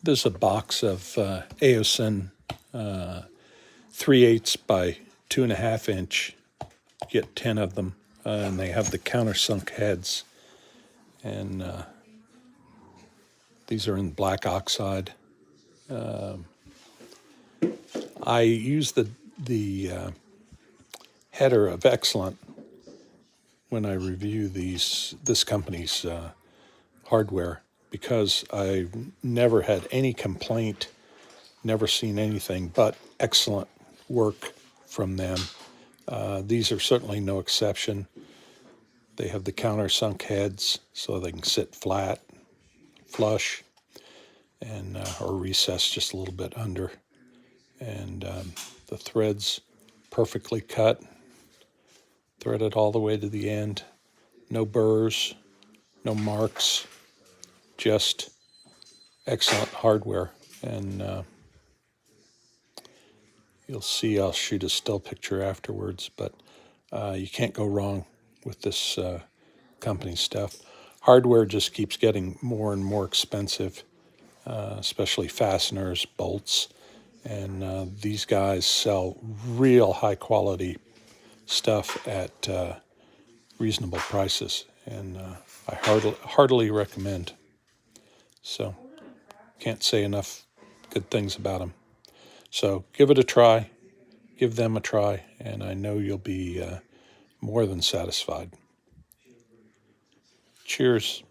There's a box of AOSIN 3/8 by 2.5 inch. Get 10 of them, and they have the countersunk heads. And these are in black oxide. I use the header of Excellent when I review this company's hardware, because I've never had any complaint, never seen anything but excellent work from them. These are certainly no exception. They have the countersunk heads so they can sit flat, flush, and or recess just a little bit under. And the threads perfectly cut, threaded all the way to the end. No burrs, no marks, just excellent hardware. And you'll see, I'll shoot a still picture afterwards, but you can't go wrong with this company stuff. Hardware just keeps getting more and more expensive, especially fasteners, bolts, and these guys sell real high quality stuff at reasonable prices, and I heartily recommend. So can't say enough good things about them. So give it a try, give them a try, and I know you'll be more than satisfied. Cheers.